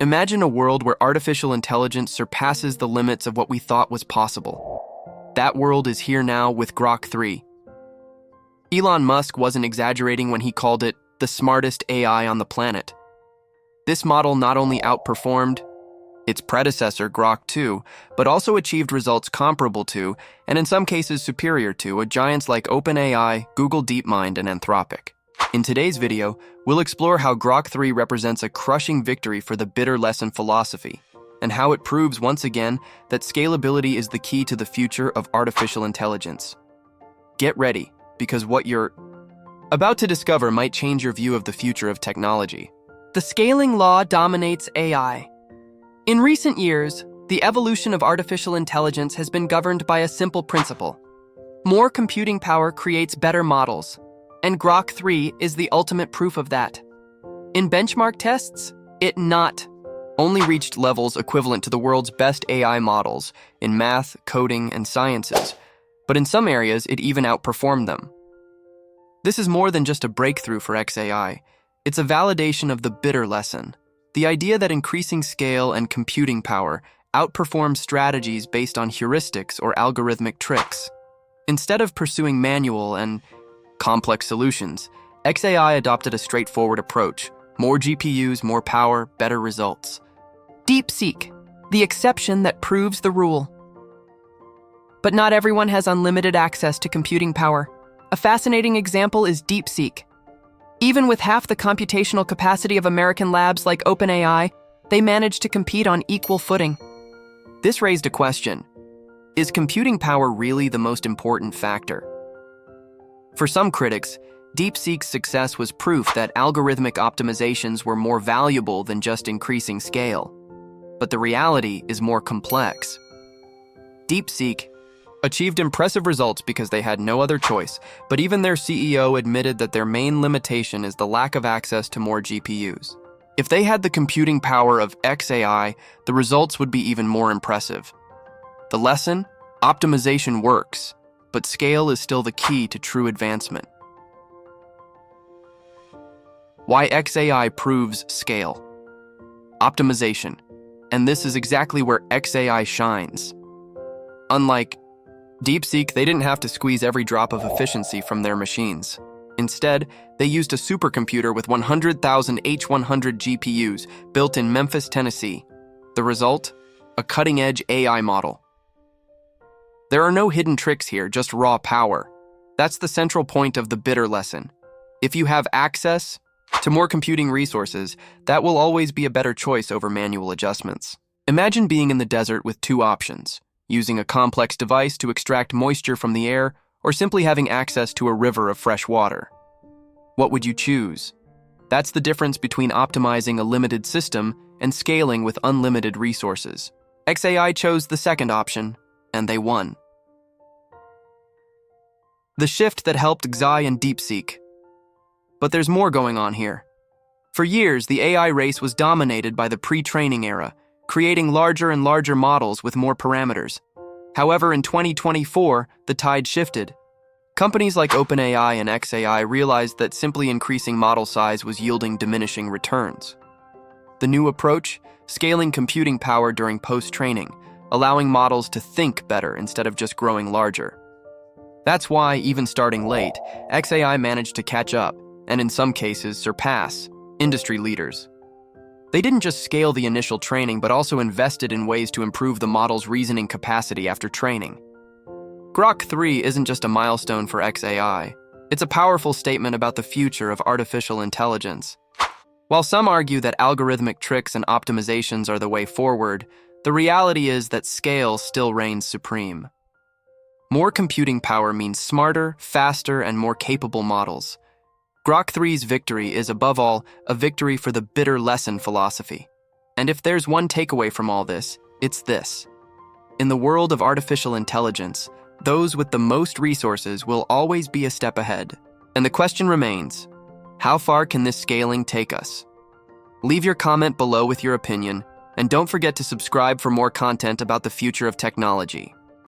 Imagine a world where artificial intelligence surpasses the limits of what we thought was possible. That world is here now with Grok 3. Elon Musk wasn't exaggerating when he called it the smartest AI on the planet. This model not only outperformed its predecessor, Grok 2, but also achieved results comparable to, and in some cases superior to, giants like OpenAI, Google DeepMind, and Anthropic. In today's video, we'll explore how Grok 3 represents a crushing victory for the bitter lesson philosophy, and how it proves once again that scalability is the key to the future of artificial intelligence. Get ready, because what you're about to discover might change your view of the future of technology. The scaling law dominates AI. In recent years, the evolution of artificial intelligence has been governed by a simple principle. More computing power creates better models, and Grok 3 is the ultimate proof of that. In benchmark tests, it not only reached levels equivalent to the world's best AI models in math, coding, and sciences, but in some areas it even outperformed them. This is more than just a breakthrough for XAI. It's a validation of the bitter lesson. The idea that increasing scale and computing power outperforms strategies based on heuristics or algorithmic tricks. Instead of pursuing manual and complex solutions, XAI adopted a straightforward approach. More GPUs, more power, better results. DeepSeek, the exception that proves the rule. But not everyone has unlimited access to computing power. A fascinating example is DeepSeek. Even with half the computational capacity of American labs like OpenAI, they managed to compete on equal footing. This raised a question. Is computing power really the most important factor? For some critics, DeepSeek's success was proof that algorithmic optimizations were more valuable than just increasing scale. But the reality is more complex. DeepSeek achieved impressive results because they had no other choice, but even their CEO admitted that their main limitation is the lack of access to more GPUs. If they had the computing power of XAI, the results would be even more impressive. The lesson? Optimization works, but scale is still the key to true advancement. Why XAI proves scale? Optimization. And this is exactly where XAI shines. Unlike DeepSeek, they didn't have to squeeze every drop of efficiency from their machines. Instead, they used a supercomputer with 100,000 H100 GPUs built in Memphis, Tennessee. The result? A cutting-edge AI model. There are no hidden tricks here, just raw power. That's the central point of the bitter lesson. If you have access to more computing resources, that will always be a better choice over manual adjustments. Imagine being in the desert with two options: using a complex device to extract moisture from the air, or simply having access to a river of fresh water. What would you choose? That's the difference between optimizing a limited system and scaling with unlimited resources. XAI chose the second option, and they won. The shift that helped Xai and DeepSeek. But there's more going on here. For years, the AI race was dominated by the pre-training era, creating larger and larger models with more parameters. However, in 2024, the tide shifted. Companies like OpenAI and XAI realized that simply increasing model size was yielding diminishing returns. The new approach? Scaling computing power during post-training, allowing models to think better instead of just growing larger. That's why, even starting late, XAI managed to catch up, and in some cases surpass, industry leaders. They didn't just scale the initial training, but also invested in ways to improve the model's reasoning capacity after training. Grok 3 isn't just a milestone for XAI. It's a powerful statement about the future of artificial intelligence. While some argue that algorithmic tricks and optimizations are the way forward, the reality is that scale still reigns supreme. More computing power means smarter, faster, and more capable models. Grok 3's victory is, above all, a victory for the bitter lesson philosophy. And if there's one takeaway from all this, it's this. In the world of artificial intelligence, those with the most resources will always be a step ahead. And the question remains, how far can this scaling take us? Leave your comment below with your opinion, and don't forget to subscribe for more content about the future of technology.